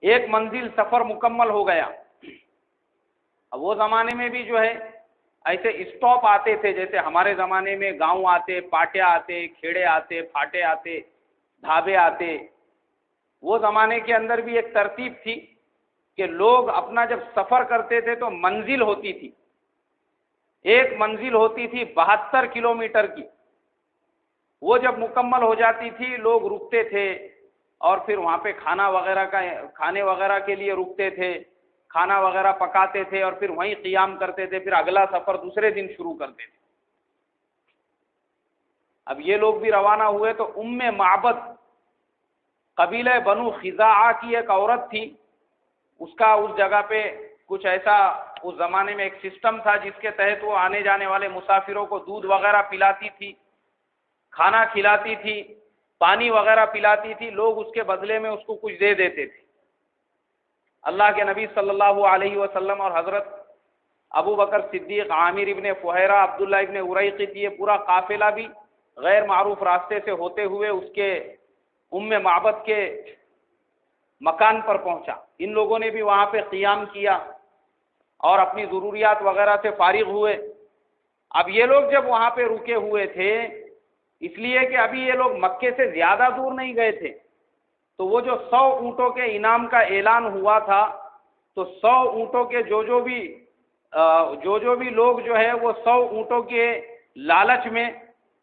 ایک منزل سفر مکمل ہو گیا۔ اب وہ زمانے میں بھی جو ہے ایسے اسٹاپ آتے تھے، جیسے ہمارے زمانے میں گاؤں آتے، پاٹے آتے، کھیڑے آتے، پھاٹے آتے، ڈھابے آتے۔ وہ زمانے کے اندر بھی ایک ترتیب تھی کہ لوگ اپنا جب سفر کرتے تھے تو منزل ہوتی تھی، ایک منزل ہوتی تھی 72 کلومیٹر کی۔ وہ جب مکمل ہو جاتی تھی لوگ رکتے تھے اور پھر وہاں پہ کھانے وغیرہ کے لیے رکتے تھے، کھانا وغیرہ پکاتے تھے اور پھر وہیں قیام کرتے تھے، پھر اگلا سفر دوسرے دن شروع کرتے تھے۔ اب یہ لوگ بھی روانہ ہوئے تو معبد قبیلہ بنو خزاعہ کی ایک عورت تھی، اس کا اس جگہ پہ کچھ ایسا اس زمانے میں ایک سسٹم تھا جس کے تحت وہ آنے جانے والے مسافروں کو دودھ وغیرہ پلاتی تھی، کھانا کھلاتی تھی، پانی وغیرہ پلاتی تھی، لوگ اس کے بدلے میں اس کو کچھ دے دیتے تھے۔ اللہ کے نبی صلی اللہ علیہ وسلم اور حضرت ابو بکر صدیق، عامر ابن فہیرہ، عبداللہ ابن اریقط، یہ پورا قافلہ بھی غیر معروف راستے سے ہوتے ہوئے اس کے معبد کے مکان پر پہنچا۔ ان لوگوں نے بھی وہاں پہ قیام کیا اور اپنی ضروریات وغیرہ سے فارغ ہوئے۔ اب یہ لوگ جب وہاں پہ رکے ہوئے تھے، اس لیے کہ ابھی یہ لوگ مکے سے زیادہ دور نہیں گئے تھے، تو وہ جو 100 اونٹوں کے انعام کا اعلان ہوا تھا، تو 100 اونٹوں کے جو جو بھی لوگ جو ہے وہ 100 اونٹوں کے لالچ میں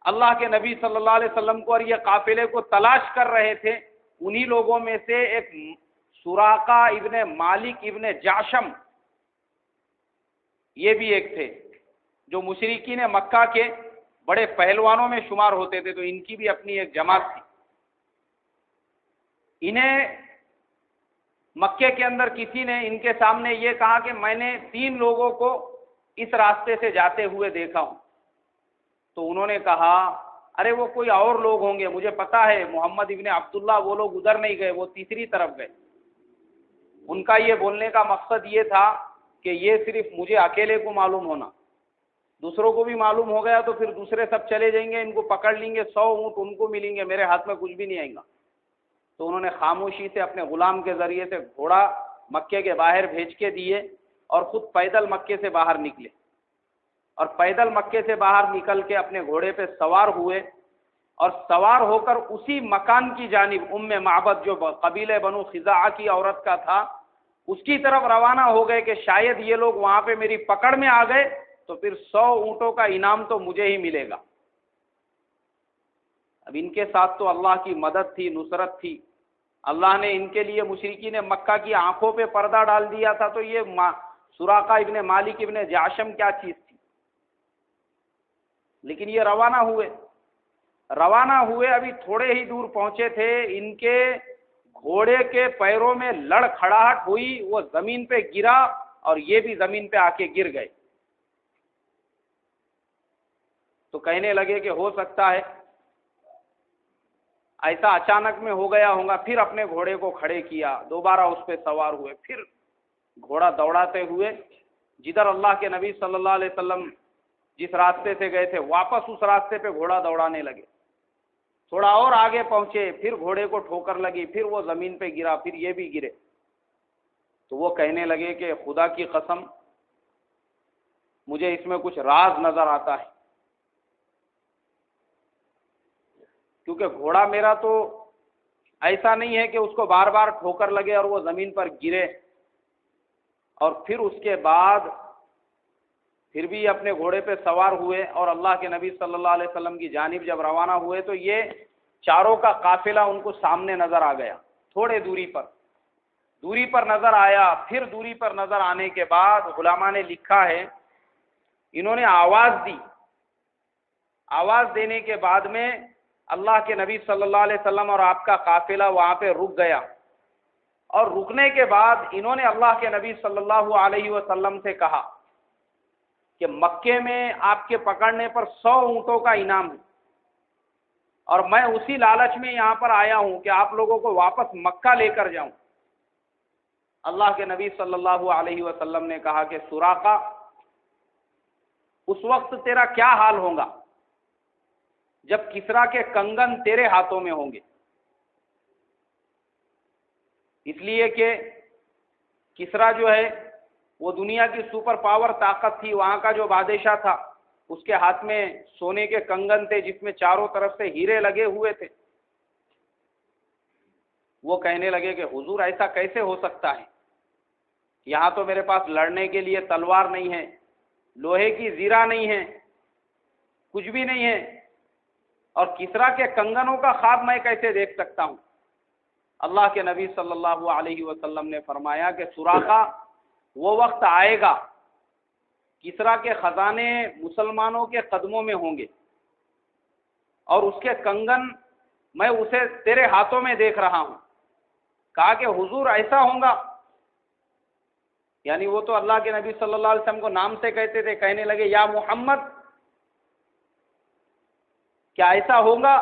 اللہ کے نبی صلی اللہ علیہ وسلم کو اور یہ قافلے کو تلاش کر رہے تھے، انہی لوگوں میں سے ایک سراقہ ابن مالک ابن جعشم یہ بھی ایک تھے، جو مشرکین مکہ کے بڑے پہلوانوں میں شمار ہوتے تھے، تو ان کی بھی اپنی ایک جماعت تھی۔ انہیں مکے کے اندر کسی نے ان کے سامنے یہ کہا کہ میں نے 3 لوگوں کو اس راستے سے جاتے ہوئے دیکھا ہوں۔ تو انہوں نے کہا ارے وہ کوئی اور لوگ ہوں گے، مجھے پتا ہے محمد ابن عبداللہ وہ لوگ ادھر نہیں گئے، وہ تیسری طرف گئے۔ ان کا یہ بولنے کا مقصد یہ تھا کہ یہ صرف مجھے اکیلے کو معلوم ہونا، دوسروں کو بھی معلوم ہو گیا تو پھر دوسرے سب چلے جائیں گے، ان کو پکڑ لیں گے، 100 اونٹ ان کو ملیں گے، میرے ہاتھ میں کچھ بھی نہیں آئے گا۔ تو انہوں نے خاموشی سے اپنے غلام کے ذریعے سے گھوڑا مکے کے باہر بھیج کے دیے اور خود پیدل مکے سے باہر نکلے، اور پیدل مکے سے باہر نکل کے اپنے گھوڑے پہ سوار ہوئے اور سوار ہو کر اسی مکان کی جانب معبد جو قبیلہ بنو خزاعہ کی عورت کا تھا اس کی طرف روانہ ہو گئے کہ شاید یہ لوگ وہاں پہ میری پکڑ میں آ گئے تو پھر 100 اونٹوں کا انعام تو مجھے ہی ملے گا۔ اب ان کے ساتھ تو اللہ کی مدد تھی، نصرت تھی، اللہ نے ان کے لیے مشرکین مکہ کی آنکھوں پہ پردہ ڈال دیا تھا، تو یہ سراقہ ابن مالک ابن جعشم کیا چیز تھی۔ لیکن یہ روانہ ہوئے ابھی تھوڑے ہی دور پہنچے تھے، ان کے گھوڑے کے پیروں میں لڑکھڑاہٹ ہوئی، وہ زمین پہ گرا اور یہ بھی زمین پہ آ کے گر گئے۔ تو کہنے لگے کہ ہو سکتا ہے ایسا اچانک میں ہو گیا ہوگا، پھر اپنے گھوڑے کو کھڑے کیا، دوبارہ اس پہ سوار ہوئے، پھر گھوڑا دوڑاتے ہوئے جدھر اللہ کے نبی صلی اللہ علیہ وسلم جس راستے سے گئے تھے واپس اس راستے پہ گھوڑا دوڑانے لگے۔ تھوڑا اور آگے پہنچے، پھر گھوڑے کو ٹھوکر لگی، پھر وہ زمین پہ گرا، پھر یہ بھی گرے۔ تو وہ کہنے لگے کہ خدا کی قسم مجھے اس میں کچھ راز نظر آتا ہے، کیونکہ گھوڑا میرا تو ایسا نہیں ہے کہ اس کو بار بار ٹھوکر لگے اور وہ زمین پر گرے، اور پھر اس کے بعد پھر بھی اپنے گھوڑے پہ سوار ہوئے اور اللہ کے نبی صلی اللہ علیہ وسلم کی جانب جب روانہ ہوئے تو یہ چاروں کا قافلہ ان کو سامنے نظر آ گیا، تھوڑے دوری پر نظر آیا۔ پھر دوری پر نظر آنے کے بعد علماء نے لکھا ہے انہوں نے آواز دی، آواز دینے کے بعد میں اللہ کے نبی صلی اللہ علیہ وسلم اور آپ کا قافلہ وہاں پہ رک گیا، اور رکنے کے بعد انہوں نے اللہ کے نبی صلی اللہ علیہ وسلم سے کہا کہ مکے میں آپ کے پکڑنے پر 100 اونٹوں کا انعام ہے، اور میں اسی لالچ میں یہاں پر آیا ہوں کہ آپ لوگوں کو واپس مکہ لے کر جاؤں۔ اللہ کے نبی صلی اللہ علیہ وسلم نے کہا کہ سراقہ اس وقت تیرا کیا حال ہوگا جب کسریٰ کے کنگن تیرے ہاتھوں میں ہوں گے۔ اس لیے کہ کسرا جو ہے وہ دنیا کی سپر پاور طاقت تھی، وہاں کا جو بادشاہ تھا اس کے ہاتھ میں سونے کے کنگن تھے جس میں چاروں طرف سے ہیرے لگے ہوئے تھے۔ وہ کہنے لگے کہ حضور ایسا کیسے ہو سکتا ہے، یہاں تو میرے پاس لڑنے کے لیے تلوار نہیں ہے، لوہے کی زرہ نہیں ہے، کچھ بھی نہیں ہے، اور کسرا کے کنگنوں کا خواب میں کیسے دیکھ سکتا ہوں؟ اللہ کے نبی صلی اللہ علیہ وسلم نے فرمایا کہ سراقہ وہ وقت آئے گا، کسرا کے خزانے مسلمانوں کے قدموں میں ہوں گے اور اس کے کنگن میں اسے تیرے ہاتھوں میں دیکھ رہا ہوں۔ کہا کہ حضور ایسا ہوگا؟ یعنی وہ تو اللہ کے نبی صلی اللہ علیہ وسلم کو نام سے کہتے تھے، کہنے لگے یا محمد، کیا ایسا ہوگا؟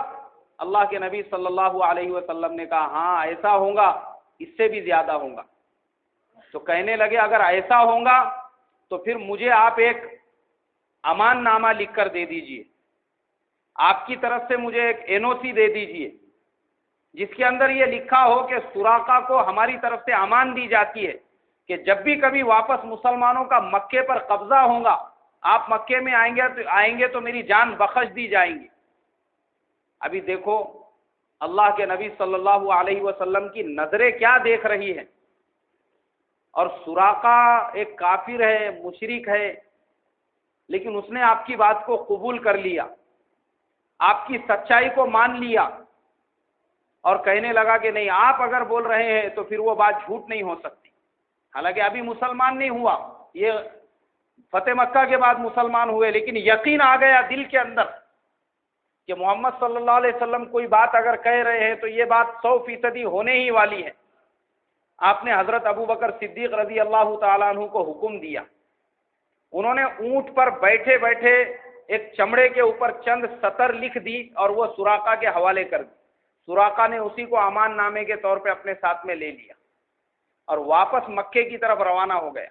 اللہ کے نبی صلی اللہ علیہ وسلم نے کہا ہاں ایسا ہوگا، اس سے بھی زیادہ ہوگا۔ تو کہنے لگے اگر ایسا ہوگا تو پھر مجھے آپ ایک امان نامہ لکھ کر دے دیجئے، آپ کی طرف سے مجھے ایک NOC دے دیجئے جس کے اندر یہ لکھا ہو کہ سراقہ کو ہماری طرف سے امان دی جاتی ہے کہ جب بھی کبھی واپس مسلمانوں کا مکے پر قبضہ ہوگا، آپ مکے میں آئیں گے تو میری جان بخش دی جائیں گی۔ ابھی دیکھو اللہ کے نبی صلی اللہ علیہ وسلم کی نظریں کیا دیکھ رہی ہیں، اور سراقہ ایک کافر ہے، مشرک ہے، لیکن اس نے آپ کی بات کو قبول کر لیا، آپ کی سچائی کو مان لیا اور کہنے لگا کہ نہیں، آپ اگر بول رہے ہیں تو پھر وہ بات جھوٹ نہیں ہو سکتی۔ حالانکہ ابھی مسلمان نہیں ہوا، یہ فتح مکہ کے بعد مسلمان ہوئے، لیکن یقین آ گیا دل کے اندر کہ محمد صلی اللہ علیہ وسلم کوئی بات اگر کہہ رہے ہیں تو یہ بات 100% ہونے ہی والی ہے۔ آپ نے حضرت ابو بکر صدیق رضی اللہ تعالیٰ عنہ کو حکم دیا، انہوں نے اونٹ پر بیٹھے بیٹھے ایک چمڑے کے اوپر چند سطر لکھ دی اور وہ سراقہ کے حوالے کر دی۔ سراقہ نے اسی کو امان نامے کے طور پہ اپنے ساتھ میں لے لیا اور واپس مکے کی طرف روانہ ہو گیا۔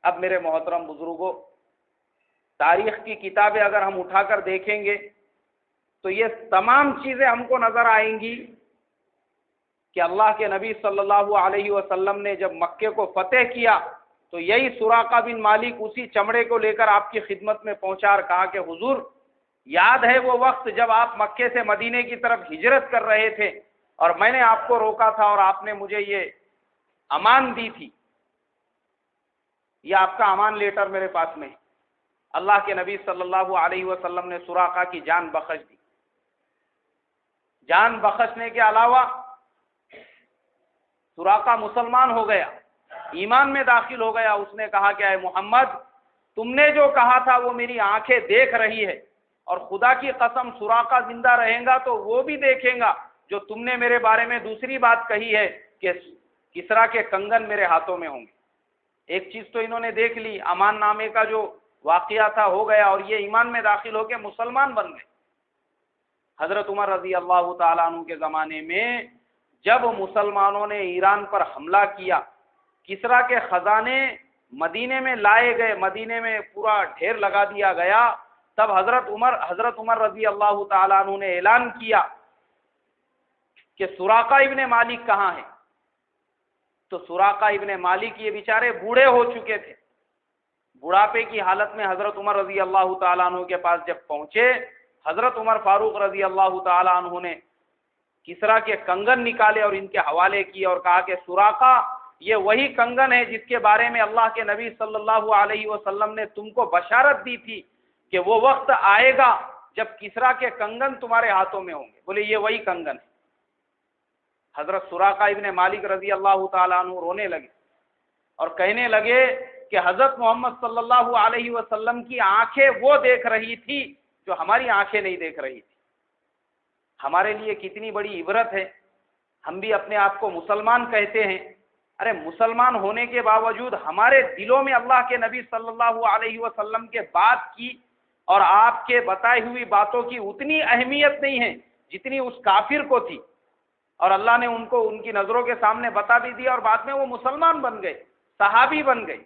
اب میرے محترم بزرگوں، تاریخ کی کتابیں اگر ہم اٹھا کر دیکھیں گے تو یہ تمام چیزیں ہم کو نظر آئیں گی کہ اللہ کے نبی صلی اللہ علیہ وسلم نے جب مکے کو فتح کیا تو یہی سراقہ بن مالک اسی چمڑے کو لے کر آپ کی خدمت میں پہنچا اور کہا کہ حضور یاد ہے وہ وقت جب آپ مکے سے مدینے کی طرف ہجرت کر رہے تھے اور میں نے آپ کو روکا تھا اور آپ نے مجھے یہ امان دی تھی، یہ آپ کا امان لیٹر میرے پاس میں ہے۔ اللہ کے نبی صلی اللہ علیہ وسلم نے سراقہ کی جان بخش دی۔ جان بخشنے کے علاوہ سراقہ مسلمان ہو گیا، ایمان میں داخل ہو گیا۔ اس نے کہا کہ اے محمد، تم نے جو کہا تھا وہ میری آنکھیں دیکھ رہی ہے، اور خدا کی قسم سراقہ زندہ رہیں گا تو وہ بھی دیکھیں گا جو تم نے میرے بارے میں دوسری بات کہی ہے کہ کسرا کے کنگن میرے ہاتھوں میں ہوں گے۔ ایک چیز تو انہوں نے دیکھ لی، امان نامے کا جو واقعہ تھا ہو گیا، اور یہ ایمان میں داخل ہو کے مسلمان بن گئے۔ حضرت عمر رضی اللہ تعالیٰ عنہ کے زمانے میں جب مسلمانوں نے ایران پر حملہ کیا، کسرا کے خزانے مدینے میں لائے گئے، مدینے میں پورا ڈھیر لگا دیا گیا، تب حضرت عمر رضی اللہ تعالیٰ عنہ نے اعلان کیا کہ سراقہ ابن مالک کہاں ہے؟ تو سراقہ ابن مالک یہ بیچارے بوڑھے ہو چکے تھے، بڑھاپے کی حالت میں حضرت عمر رضی اللہ تعالیٰ عنہ کے پاس جب پہنچے، حضرت عمر فاروق رضی اللہ تعالیٰ عنہ نے کسرا کے کنگن نکالے اور ان کے حوالے کیے اور کہا کہ سراقہ یہ وہی کنگن ہے جس کے بارے میں اللہ کے نبی صلی اللہ علیہ وسلم نے تم کو بشارت دی تھی کہ وہ وقت آئے گا جب کسرا کے کنگن تمہارے ہاتھوں میں ہوں گے۔ بولے یہ وہی کنگن ہے۔ حضرت سراقہ ابن مالک رضی اللہ تعالیٰ عنہ رونے لگے اور کہنے لگے کہ حضرت محمد صلی اللہ علیہ وسلم کی آنکھیں وہ دیکھ رہی تھی جو ہماری آنکھیں نہیں دیکھ رہی تھی۔ ہمارے لیے کتنی بڑی عبرت ہے، ہم بھی اپنے آپ کو مسلمان کہتے ہیں، ارے مسلمان ہونے کے باوجود ہمارے دلوں میں اللہ کے نبی صلی اللہ علیہ وسلم کے بات کی اور آپ کے بتائی ہوئی باتوں کی اتنی اہمیت نہیں ہے جتنی اس کافر کو تھی، اور اللہ نے ان کو ان کی نظروں کے سامنے بتا بھی دیا اور بعد میں وہ مسلمان بن گئے، صحابی بن گئے۔